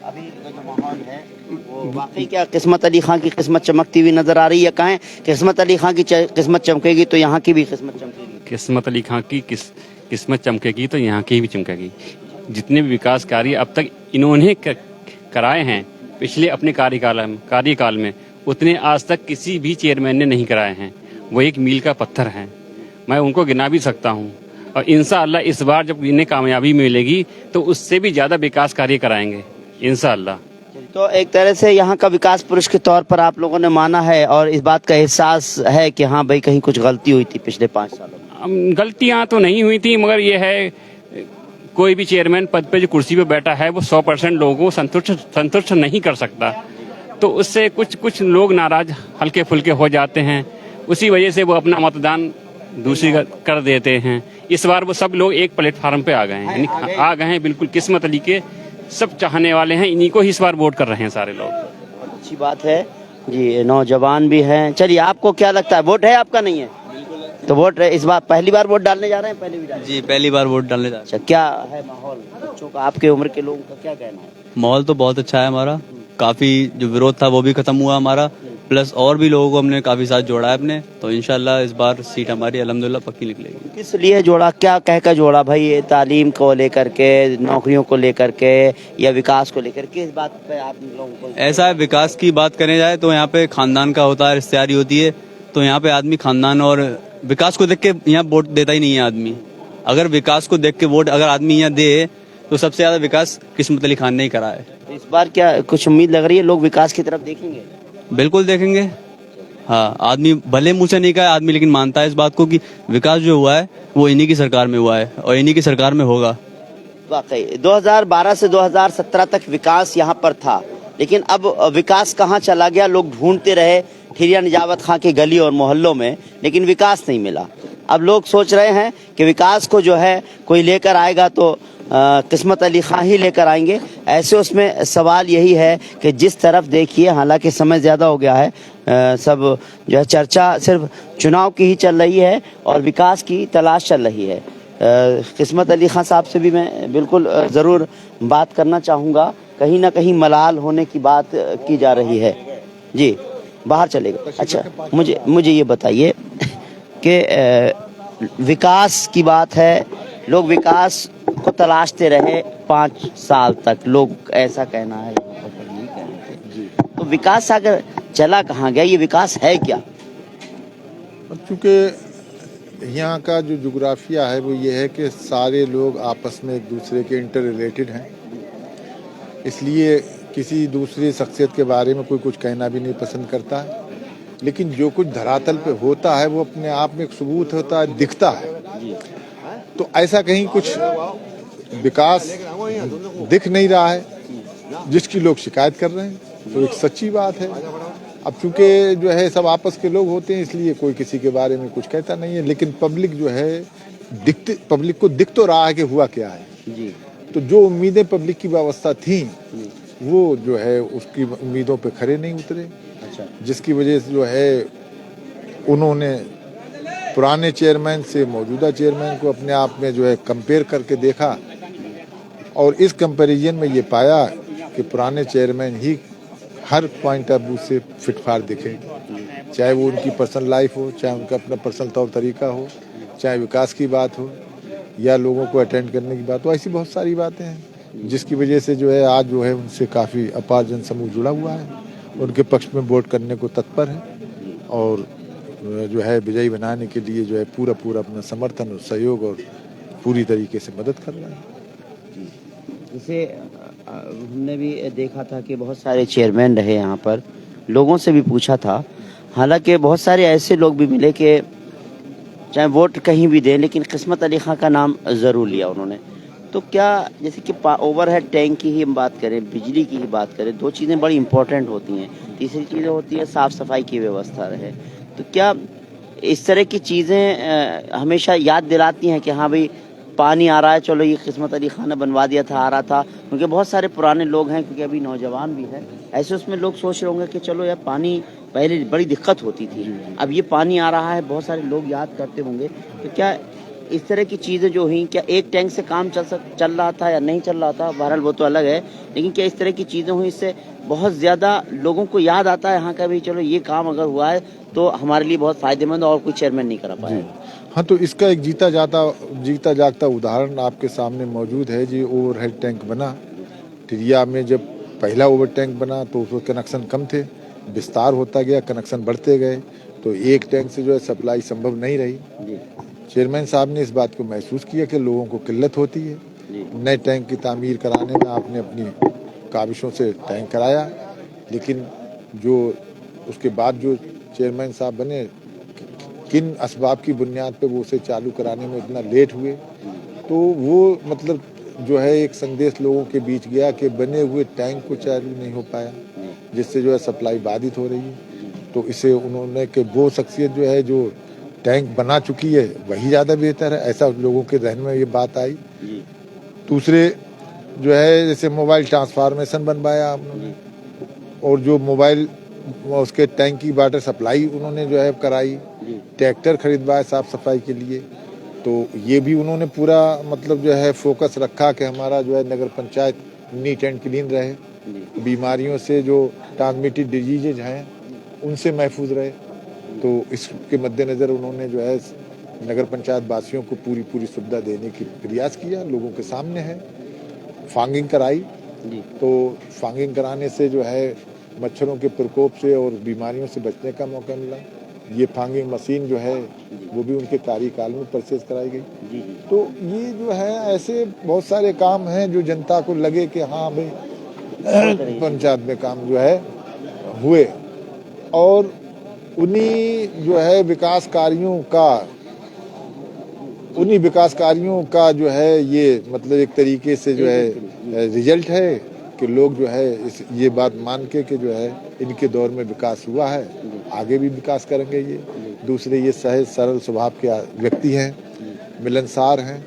अभी जो माहौल है वो वाकई क्या किस्मत अली खान की किस्मत चमकती हुई नजर आ रही है? कहें किस्मत अली खान की किस्मत चमकेगी तो यहाँ की भी किस्मत चमकेगी। किस्मत अली खान की किस्मत चमकेगी तो यहाँ की भी चमकेगी। जितने भी विकास कार्य अब तक इन्होंने कराए हैं पिछले अपने कार्यकाल में, उतने आज तक किसी भी चेयरमैन ने नहीं कराए हैं। वो एक मील का पत्थर हैं, मैं उनको गिना भी सकता हूँ। और इंशाअल्लाह इस बार जब इन्हें कामयाबी मिलेगी तो उससे भी ज़्यादा विकास कार्य कराएंगे इंशाअल्लाह। तो एक तरह से यहाँ का विकास पुरुष के तौर पर आप लोगों ने माना है और इस बात का एहसास है कि हाँ भाई कहीं कुछ गलती हुई थी पिछले 5 सालों में? गलतियाँ तो नहीं हुई थी, मगर ये है कोई भी चेयरमैन पद पे जो कुर्सी पे बैठा है वो 100% लोगों को संतुष्ट नहीं कर सकता। तो उससे कुछ लोग नाराज हल्के फुल्के हो जाते हैं, उसी वजह से वो अपना मतदान दूसरी कर देते हैं। इस बार वो सब लोग एक प्लेटफार्म पे आ गए हैं, आ गए हैं बिल्कुल। किस्मत अली के सब चाहने वाले हैं, इन्हीं को ही इस बार वोट कर रहे हैं सारे लोग। अच्छी बात है जी, नौजवान भी हैं। चलिए, आपको क्या लगता है, वोट है आपका? नहीं है तो वोट है। इस बार पहली बार वोट डालने जा रहे हैं? पहले भी डाले? जी पहली बार वोट डालने जा रहे हैं। अच्छा, क्या है माहौल बच्चों का, आपके उम्र के लोगों का क्या कहना है? माहौल तो बहुत अच्छा है हमारा, काफी जो विरोध था वो भी खत्म हुआ हमारा, प्लस और भी लोगों को हमने काफ़ी साथ जोड़ा है अपने, तो इंशाल्लाह इस बार सीट हमारी अल्हम्दुलिल्लाह पक्की निकलेगी। किस लिए जोड़ा, क्या कह कर जोड़ा भाई? ये तालीम को लेकर के, नौकरियों को लेकर के, या विकास को लेकर के? इस बात पे आप लोगों को ऐसा है, विकास की बात करें जाए तो यहाँ पे खानदान का होता है, रिश्तेदारी होती है, तो यहाँ पे आदमी खानदान और विकास को देख के यहाँ वोट देता ही नहीं है आदमी। अगर विकास को देख के वोट अगर आदमी यहाँ दे तो सबसे ज्यादा विकास किस्मत अली खान ने ही करा है। इस बार क्या कुछ उम्मीद लग रही है, लोग विकास की तरफ देखेंगे? बिल्कुल देखेंगे। हाँ, आदमी भले मुंह से नहीं कहा आदमी, लेकिन मानता है इस बात को कि विकास जो हुआ है वो इन्हीं की सरकार में हुआ है और इन्हीं की सरकार में होगा। वाकई 2012 से 2017 तक विकास यहाँ पर था, लेकिन अब विकास कहाँ चला गया? लोग ढूंढते रहे ठिरिया निजावत खां के गली और मोहल्लों में, लेकिन विकास नहीं मिला। अब लोग सोच रहे हैं कि विकास को जो है कोई लेकर आएगा तो किस्मत अली खां ही लेकर आएंगे। ऐसे उसमें सवाल यही है कि जिस तरफ देखिए, हालांकि समय ज़्यादा हो गया है, सब जो है चर्चा सिर्फ चुनाव की ही चल रही है और विकास की तलाश चल रही है। किस्मत अली खां साहब से भी मैं बिल्कुल ज़रूर बात करना चाहूँगा। कहीं ना कहीं मलाल होने की बात की जा रही है। जी, बाहर चलेगा। अच्छा, मुझे ये बताइए कि विकास की बात है, लोग विकास को तलाशते रहे 5 साल तक, लोग ऐसा कहना है। तो विकास अगर चला कहाँ गया? ये विकास है क्या? क्योंकि यहाँ का जो जोग्राफिया है वो ये है कि सारे लोग आपस में एक दूसरे के इंटर रिलेटेड हैं, इसलिए किसी दूसरी शख्सियत के बारे में कोई कुछ कहना भी नहीं पसंद करता है। लेकिन जो कुछ धरातल पे होता है वो अपने आप में एक सबूत होता है, दिखता है। तो ऐसा कहीं कुछ विकास दिख नहीं रहा है जिसकी लोग शिकायत कर रहे हैं, तो एक सच्ची बात है। अब चूंकि जो है सब आपस के लोग होते हैं, इसलिए कोई किसी के बारे में कुछ कहता नहीं है, लेकिन पब्लिक जो है पब्लिक को दिख तो रहा है कि हुआ क्या है जी। तो जो उम्मीदें पब्लिक की व्यवस्था थी वो जो है उसकी उम्मीदों पे खरे नहीं उतरे। अच्छा। जिसकी वजह से जो है उन्होंने पुराने चेयरमैन से मौजूदा चेयरमैन को अपने आप में जो है कंपेयर करके देखा और इस कंपैरिजन में ये पाया कि पुराने chairman he her point of view से फिट फार दिखे, चाहे वो उनकी पर्सनल लाइफ हो, चाहे उनका अपना पर्सनल तौर तरीका हो, चाहे विकास की बात हो या लोगों को अटेंड करने की बात हो। ऐसी बहुत सारी बातें हैं जिसकी वजह से जो है आज जो है उनसे काफ़ी अपार जनसमूह जुड़ा हुआ है, उनके पक्ष में वोट करने को तत्पर है और जो है विजयी बनाने के लिए जो है पूरा अपना समर्थन और सहयोग और पूरी तरीके से मदद कर रहा है। जैसे हमने भी देखा था कि बहुत सारे चेयरमैन रहे यहाँ पर, लोगों से भी पूछा था, हालांकि बहुत सारे ऐसे लोग भी मिले कि चाहे वोट कहीं भी दें लेकिन किस्मत अली खां का नाम ज़रूर लिया उन्होंने। तो क्या जैसे कि ओवरहेड टैंक की ही हम बात करें, बिजली की ही बात करें, 2 चीज़ें बड़ी इंपॉर्टेंट होती हैं। तीसरी चीज़ें होती है साफ़ सफाई की व्यवस्था रहे। तो क्या इस तरह की चीज़ें हमेशा याद दिलाती हैं कि हाँ भाई पानी आ रहा है, चलो ये किस्मत अली खान ने बनवा दिया था, आ रहा था, क्योंकि बहुत सारे पुराने लोग हैं, क्योंकि अभी नौजवान भी है, ऐसे उसमें लोग सोच रहे होंगे कि चलो यार पानी पहले बड़ी दिक्कत होती थी, अब ये पानी आ रहा है, बहुत सारे लोग याद करते होंगे। तो क्या इस तरह की चीज़ें जो हुई, क्या एक टैंक से काम चल रहा था या नहीं चल रहा था, बहरहाल वो तो अलग है, लेकिन क्या इस तरह की चीज़ें हुई इससे बहुत ज़्यादा लोगों को याद आता है यहाँ का भी, चलो ये काम अगर हुआ है तो हमारे लिए बहुत फ़ायदेमंद और कोई चेयरमैन नहीं करा पाया। हाँ, तो इसका एक जीता जागता उदाहरण आपके सामने मौजूद है जी। ओवरहेड टैंक बना टिरिया में, जब पहला ओवर टैंक बना तो उसमें कनेक्शन कम थे, विस्तार होता गया, कनेक्शन बढ़ते गए, तो एक टैंक से जो है सप्लाई संभव नहीं रही। चेयरमैन साहब ने इस बात को महसूस किया कि लोगों को किल्लत होती है, नए टैंक की तामीर कराने में आपने अपनी काविशों से टैंक कराया, लेकिन जो उसके बाद जो चेयरमैन साहब बने, किन असबाब की बुनियाद पे वो उसे चालू कराने में इतना लेट हुए, तो वो मतलब जो है एक संदेश लोगों के बीच गया कि बने हुए टैंक को चालू नहीं हो पाया, जिससे जो है सप्लाई बाधित हो रही है। तो इसे उन्होंने कि वो शख्सियत जो है जो टैंक बना चुकी है वही ज़्यादा बेहतर है, ऐसा लोगों के जहन में ये बात आई। दूसरे जो है जैसे मोबाइल ट्रांसफार्मेशन बनवाया उन्होंने, और जो मोबाइल उसके टैंक की वाटर सप्लाई उन्होंने जो है कराई, ट्रैक्टर खरीदवाया साफ सफाई के लिए। तो ये भी उन्होंने पूरा मतलब जो है फोकस रखा कि हमारा जो है नगर पंचायत नीट एंड क्लीन रहे, बीमारियों से जो ट्रांसमिटेड डिजीजेज हैं उनसे महफूज रहे। तो इसके मद्देनज़र उन्होंने जो है नगर पंचायत वासियों को पूरी सुविधा देने की प्रयास किया, लोगों के सामने है। फांगिंग कराई, तो फांगिंग कराने से जो है मच्छरों के प्रकोप से और बीमारियों से बचने का मौका मिला। ये फांगिंग मशीन जो है वो भी उनके कार्यकाल में परचेज कराई गई। तो ये जो है ऐसे बहुत सारे काम हैं जो जनता को लगे कि हाँ भाई पंचायत में काम जो है हुए, और उन्हीं जो है विकास कार्यों का जो है ये मतलब एक तरीके से जो है रिजल्ट है कि लोग जो है ये बात मान के कि जो है इनके दौर में विकास हुआ है, आगे भी विकास करेंगे ये। दूसरे ये सहज सरल स्वभाव के व्यक्ति हैं, मिलनसार हैं,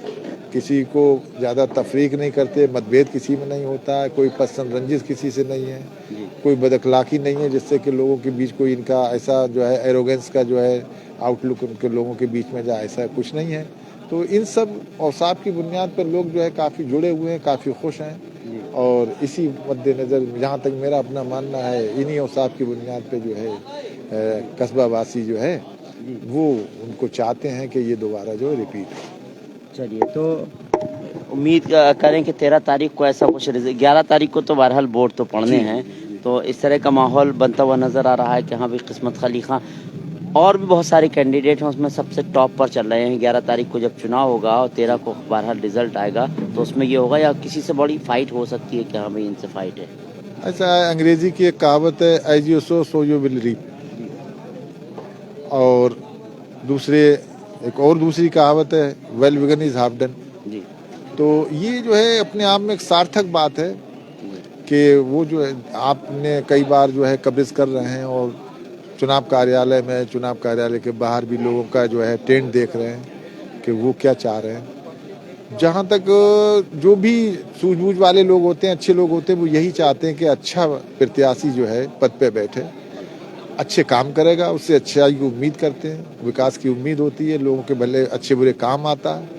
किसी को ज़्यादा तफरीक नहीं करते, मतभेद किसी में नहीं होता है, कोई पसंद रंजिश किसी से नहीं है, कोई बदअखलाकी नहीं है जिससे कि लोगों के बीच कोई इनका ऐसा जो है एरोगेंस का जो है आउटलुक उनके लोगों के बीच में जाए, ऐसा कुछ नहीं है। तो इन सब औसाफ की बुनियाद पर लोग जो है काफ़ी जुड़े हुए हैं, काफ़ी खुश हैं, और इसी मद्देनज़र जहाँ तक मेरा अपना मानना है इन्हीं औसाफ की बुनियाद पे जो है कस्बा वासी जो है वो उनको चाहते हैं कि ये दोबारा जो रिपीट हो। चलिए, तो उम्मीद करें कि 13 तारीख को ऐसा कुछ 11 तारीख को तो बहरहाल वोट तो पड़ने हैं, तो इस तरह का माहौल बनता हुआ नज़र आ रहा है कि हाँ भाई किस्मत खली खां और भी बहुत सारे कैंडिडेट हैं, उसमें सबसे टॉप पर चल रहे हैं। 11 तारीख को जब चुनाव होगा और 13 को बहरहाल रिजल्ट आएगा तो उसमें ये होगा या किसी से बड़ी फाइट हो सकती है कि हाँ भाई इनसे फाइट है। ऐसा अंग्रेजी की एक कहावत है, as you sow so you will reap, और दूसरी कहावत है, well begun is half done. तो ये जो है अपने आप में एक सार्थक बात है कि वो जो है आपने कई बार जो है कवरेज कर रहे हैं और चुनाव कार्यालय में, चुनाव कार्यालय के बाहर भी लोगों का जो है टेंट देख रहे हैं कि वो क्या चाह रहे हैं। जहाँ तक जो भी सूझबूझ वाले लोग होते हैं, अच्छे लोग होते हैं, वो यही चाहते हैं कि अच्छा प्रत्याशी जो है पद पे बैठे, अच्छे काम करेगा, उससे अच्छाई की उम्मीद करते हैं, विकास की उम्मीद होती है, लोगों के भले अच्छे बुरे काम आता है।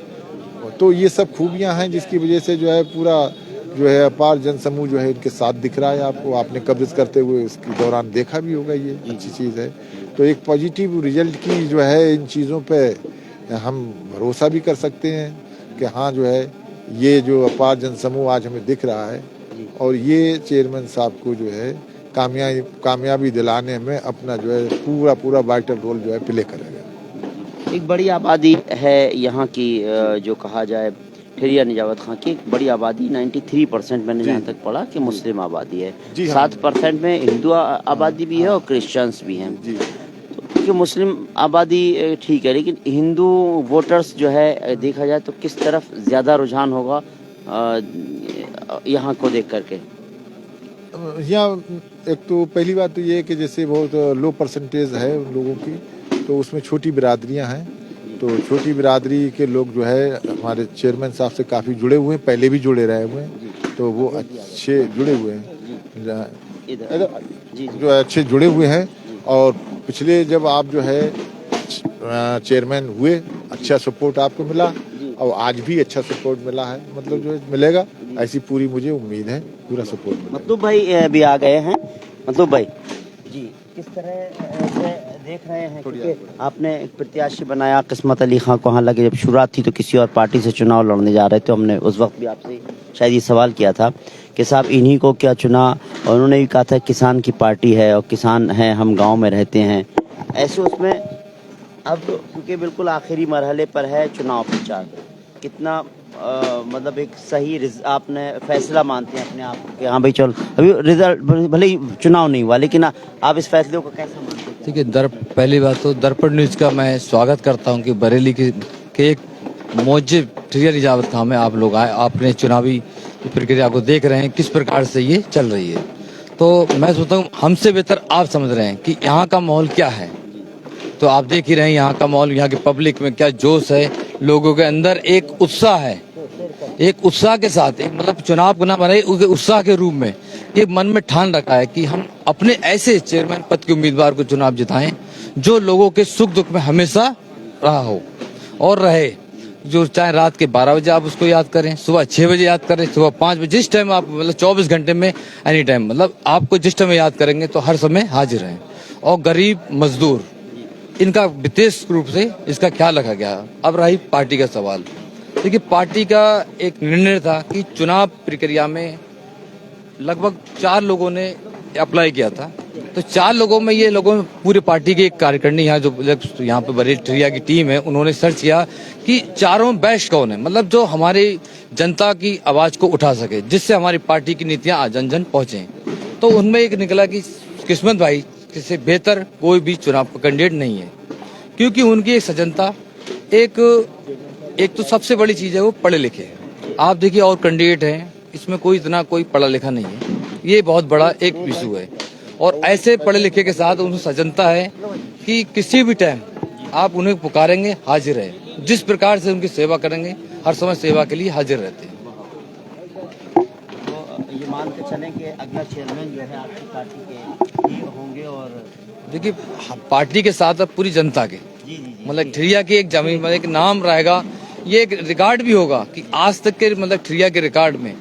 तो ये सब खूबियाँ हैं जिसकी वजह से जो है पूरा जो है अपार जनसमूह जो है इनके साथ दिख रहा है आपको। आपने कवरेज करते हुए इसके दौरान देखा भी होगा, ये अच्छी चीज़ है। तो एक पॉजिटिव रिजल्ट की जो है इन चीज़ों पे हम भरोसा भी कर सकते हैं कि हाँ जो है ये जो अपार जनसमूह आज हमें दिख रहा है और ये चेयरमैन साहब को जो है कामयाबी दिलाने में अपना जो है पूरा वाइटल रोल जो है प्ले करेगा। एक बड़ी आबादी है यहाँ की, जो कहा जाए ठेरिया निजावत खां की एक बड़ी आबादी 93% मैंने जहाँ तक पढ़ा कि मुस्लिम आबादी है, 7% में हिंदू आबादी भी है और क्रिश्चियंस भी हैं। तो क्योंकि मुस्लिम आबादी ठीक है, लेकिन हिंदू वोटर्स जो है देखा जाए तो किस तरफ ज़्यादा रुझान होगा यहाँ को देख करके? यहाँ एक तो पहली बात तो ये है कि जैसे बहुत लो परसेंटेज है उन लोगों की, तो उसमें छोटी बिरादरियाँ हैं। तो छोटी बिरादरी के लोग जो है हमारे चेयरमैन साहब से काफ़ी जुड़े हुए हैं, पहले भी जुड़े रहे हुए हैं, तो वो अच्छे जुड़े हुए हैं, जो अच्छे जुड़े हुए हैं। और पिछले जब आप जो है चेयरमैन हुए, अच्छा सपोर्ट आपको मिला और आज भी अच्छा सपोर्ट मिला है, मतलब जो मिलेगा ऐसी पूरी मुझे उम्मीद है, पूरा सपोर्ट मिलेगा। मतलूब भाई भी आ गए हैं। मतलूब भाई जी, किस तरह से देख रहे हैं कि आपने एक प्रत्याशी बनाया किस्मत अली खां को, हालांकि जब शुरुआत थी तो किसी और पार्टी से चुनाव लड़ने जा रहे थे, हमने उस वक्त भी आपसे शायद ये सवाल किया था कि साहब इन्हीं को क्या चुना, और उन्होंने भी कहा था किसान की पार्टी है और किसान हैं, हम गांव में रहते हैं। ऐसे उसमें अब क्योंकि बिल्कुल आखिरी मरहले पर है चुनाव प्रचार, कितना मतलब एक सही आपने फैसला मानते हैं अपने आप कि हाँ भाई चलो अभी रिजल्ट भले ही चुनाव नहीं हुआ, लेकिन आप इस फैसले को कैसे मानते हैं? ठीक है, पहली बात तो दर्पण न्यूज का मैं स्वागत करता हूं कि बरेली के एक मौजूद ठेरिया निजावत खां में आप लोग आए, आपने चुनावी प्रक्रिया को देख रहे हैं किस प्रकार से ये चल रही है। तो मैं सोचता हूँ हमसे बेहतर आप समझ रहे हैं कि यहाँ का माहौल क्या है। तो आप देख ही रहे हैं यहाँ का माहौल, यहाँ के पब्लिक में क्या जोश है, लोगों के अंदर एक उत्साह है, एक उत्साह के साथ एक मतलब चुनाव को ना बनाए उत्साह के रूप में ये मन में ठान रखा है कि हम अपने ऐसे चेयरमैन पद के उम्मीदवार को चुनाव जिताएं जो लोगों के सुख दुख में हमेशा रहा हो और रहे। जो चाहे रात के 12 बजे आप उसको याद करें, सुबह 6 बजे याद करें, सुबह 5 बजे, जिस टाइम आप मतलब 24 घंटे में एनी टाइम मतलब आपको जिस टाइम याद करेंगे तो हर समय हाजिर हैं। और गरीब मजदूर, इनका विशेष रूप से इसका ख्याल रखा गया। अब रही पार्टी का सवाल। देखिए, पार्टी का एक निर्णय था कि चुनाव प्रक्रिया में लगभग 4 लोगों ने अप्लाई किया था, तो 4 लोगों में ये लोगों में पूरी पार्टी के एक कार्यकारिणी यहाँ पे बड़ी ठिरिया की टीम है, उन्होंने सर्च किया कि चारों बेस्ट कौन है, मतलब जो हमारी जनता की आवाज को उठा सके, जिससे हमारी पार्टी की नीतियां जन जन पहुंचे। तो उनमें एक निकला कि किस्मत भाई से बेहतर कोई भी चुनाव कैंडिडेट नहीं है, क्योंकि उनकी एक सजनता, एक तो सबसे बड़ी चीज है वो पढ़े लिखे हैं। आप देखिए और कैंडिडेट हैं, इसमें कोई इतना कोई पढ़ा लिखा नहीं है, ये बहुत बड़ा एक इशू है। और ऐसे पढ़े लिखे के साथ उनको सजनता है कि किसी भी टाइम आप उन्हें पुकारेंगे हाजिर है, जिस प्रकार से उनकी सेवा करेंगे हर समय सेवा के लिए हाजिर रहते हैं। तो ये मान के चलें कि अगला चेयरमैन जो है आपकी पार्टी के ही होंगे। और देखिए, पार्टी के साथ पूरी जनता के, मतलब ठिरिया की एक जमीन, मतलब एक नाम रहेगा, ये एक रिकॉर्ड भी होगा कि आज तक के मतलब ठिरिया के रिकॉर्ड में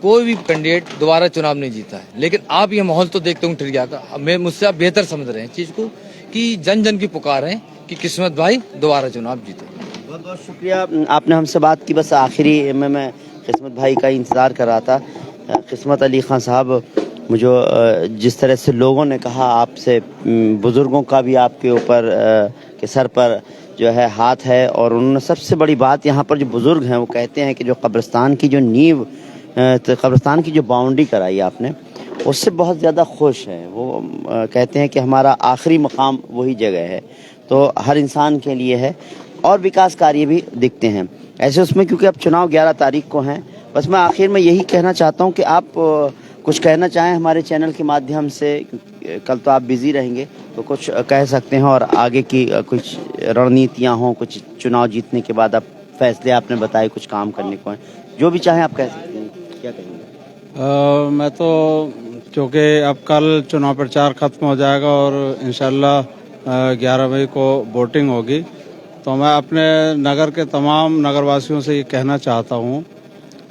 कोई भी कैंडिडेट दोबारा चुनाव नहीं जीता है। लेकिन आप ये माहौल तो देखते हो ठिरिया का, मैं मुझसे आप बेहतर समझ रहे हैं चीज को कि जन जन की पुकार है कि किस्मत भाई दोबारा चुनाव जीते। बहुत बहुत शुक्रिया, आपने हमसे बात की। बस आखिरी में मैं किस्मत भाई का इंतज़ार कर रहा था। किस्मत अली खान साहब, मुझे जिस तरह से लोगों ने कहा आपसे, बुज़ुर्गों का भी आपके ऊपर के सर पर जो है हाथ है, और उन्होंने सबसे बड़ी बात यहाँ पर जो बुज़ुर्ग हैं वो कहते हैं कि जो कब्रिस्तान की जो नींव, तो कब्रिस्तान की जो बाउंड्री कराई आपने, उससे बहुत ज़्यादा खुश हैं। वो कहते हैं कि हमारा आखिरी मकाम वही जगह है, तो हर इंसान के लिए है, और विकास कार्य भी दिखते हैं ऐसे उसमें, क्योंकि अब चुनाव 11 तारीख को हैं। बस मैं आखिर में यही कहना चाहता हूँ कि आप कुछ कहना चाहें हमारे चैनल के माध्यम से। कल तो आप बिज़ी रहेंगे, तो कुछ कह सकते हैं, और आगे की कुछ रणनीतियाँ हों, कुछ चुनाव जीतने के बाद आप फैसले आपने बताए कुछ काम करने को हैं, जो भी चाहें आप कह सकते हैं। क्या कहेंगे? मैं तो, क्योंकि अब कल चुनाव प्रचार खत्म हो जाएगा और इंशाल्लाह 11 मई को वोटिंग होगी, तो मैं अपने नगर के तमाम नगरवासियों से ये कहना चाहता हूँ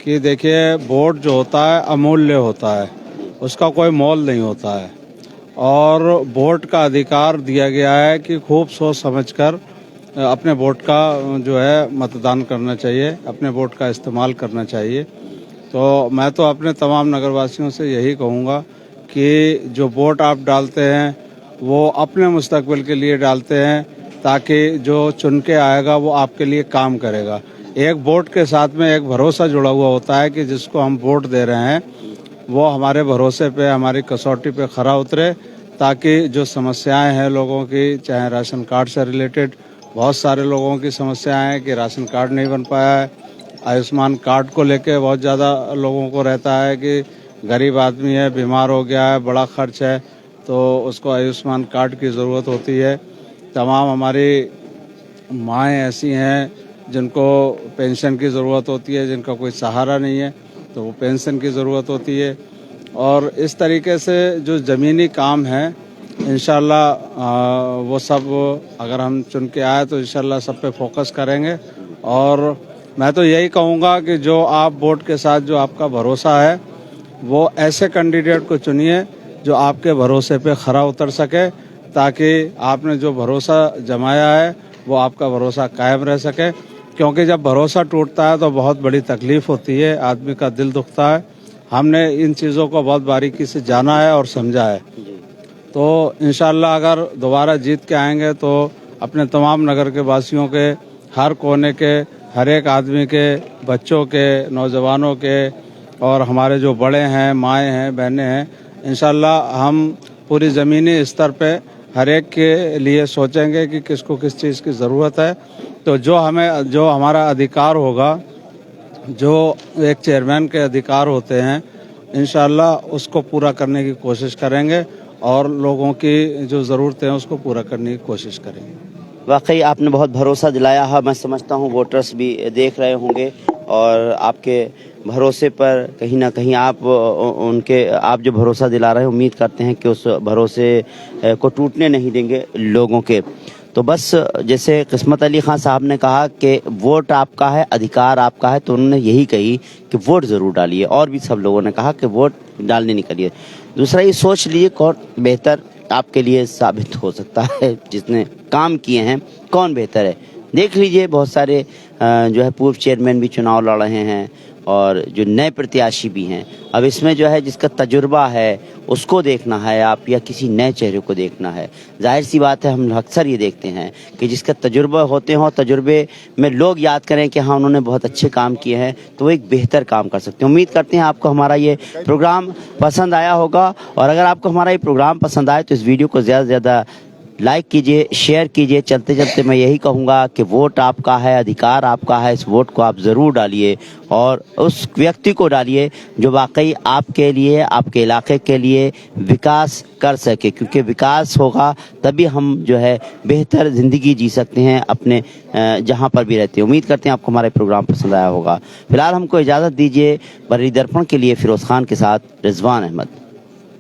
कि देखिए, वोट जो होता है अमूल्य होता है, उसका कोई मोल नहीं होता है, और वोट का अधिकार दिया गया है कि खूब सोच समझकर अपने वोट का जो है मतदान करना चाहिए, अपने वोट का इस्तेमाल करना चाहिए। तो मैं तो अपने तमाम नगरवासियों से यही कहूँगा कि जो वोट आप डालते हैं वो अपने मुस्तकबिल के लिए डालते हैं, ताकि जो चुन के आएगा वो आपके लिए काम करेगा। एक वोट के साथ में एक भरोसा जुड़ा हुआ होता है कि जिसको हम वोट दे रहे हैं वो हमारे भरोसे पे, हमारी कसौटी पे खरा उतरे, ताकि जो समस्याएं हैं लोगों की, चाहे राशन कार्ड से रिलेटेड बहुत सारे लोगों की समस्याएं हैं कि राशन कार्ड नहीं बन पाया है, आयुष्मान कार्ड को लेके बहुत ज़्यादा लोगों को रहता है कि गरीब आदमी है, बीमार हो गया है, बड़ा खर्च है, तो उसको आयुष्मान कार्ड की ज़रूरत होती है। तमाम हमारी माएँ ऐसी हैं जिनको पेंशन की ज़रूरत होती है, जिनका कोई सहारा नहीं है, तो वो पेंशन की ज़रूरत होती है। और इस तरीके से जो ज़मीनी काम है, इंशाल्लाह वो सब अगर हम चुन के आए तो इंशाल्लाह सब पे फोकस करेंगे। और मैं तो यही कहूँगा कि जो आप वोट के साथ जो आपका भरोसा है, वो ऐसे कैंडिडेट को चुनिए जो आपके भरोसे पे खरा उतर सके, ताकि आपने जो भरोसा जमाया है वो आपका भरोसा कायम रह सके। क्योंकि जब भरोसा टूटता है तो बहुत बड़ी तकलीफ होती है, आदमी का दिल दुखता है। हमने इन चीज़ों को बहुत बारीकी से जाना है और समझा है। तो इंशाल्लाह अगर दोबारा जीत के आएंगे तो अपने तमाम नगर के वासियों के, हर कोने के, हर एक आदमी के, बच्चों के, नौजवानों के, और हमारे जो बड़े हैं, माएँ हैं, बहनें हैं, इंशाल्लाह हम पूरी ज़मीनी स्तर पे हर एक के लिए सोचेंगे कि किसको किस चीज़ की ज़रूरत है। तो जो हमारा अधिकार होगा, जो एक चेयरमैन के अधिकार होते हैं, इंशाल्लाह उसको पूरा करने की कोशिश करेंगे, और लोगों की जो ज़रूरतें हैं उसको पूरा करने की कोशिश करेंगे। वाकई आपने बहुत भरोसा दिलाया है। मैं समझता हूँ वोटर्स भी देख रहे होंगे, और आपके भरोसे पर कहीं ना कहीं आप जो भरोसा दिला रहे हैं, उम्मीद करते हैं कि उस भरोसे को टूटने नहीं देंगे लोगों के। तो बस जैसे किस्मत अली खान साहब ने कहा कि वोट आपका है, अधिकार आपका है, तो उन्होंने यही कही कि वोट ज़रूर डालिए, और भी सब लोगों ने कहा कि वोट डालने निकलिए। दूसरा ये सोच लीजिए कौन बेहतर आपके लिए साबित हो सकता है जिसने काम किए हैं कौन बेहतर है। देख लीजिए बहुत सारे जो है पूर्व चेयरमैन भी चुनाव लड़ रहे हैं और जो नए प्रत्याशी भी हैं। अब इसमें जो है जिसका तजुर्बा है उसको देखना है आप या किसी नए चेहरे को देखना है। जाहिर सी बात है हम अक्सर ये देखते हैं कि जिसका तजुर्बा होते हो तजुर्बे में लोग याद करें कि हाँ उन्होंने बहुत अच्छे काम किए हैं तो वो एक बेहतर काम कर सकते हैं। उम्मीद करते हैं आपको हमारा ये प्रोग्राम पसंद आया होगा और अगर आपको हमारा ये प्रोग्राम पसंद आए तो इस वीडियो को ज़्यादा से ज़्यादा लाइक कीजिए, शेयर कीजिए। चलते चलते मैं यही कहूँगा कि वोट आपका है, अधिकार आपका है, इस वोट को आप ज़रूर डालिए और उस व्यक्ति को डालिए जो वाकई आपके लिए, आपके इलाके के लिए विकास कर सके, क्योंकि विकास होगा तभी हम जो है बेहतर ज़िंदगी जी सकते हैं अपने जहाँ पर भी रहते हैं। उम्मीद करते हैं आपको हमारा प्रोग्राम पसंद आया होगा। फिलहाल हमको इजाज़त दीजिए। बरेली दर्पण के लिए फिरोज़ खान के साथ रिजवान अहमद।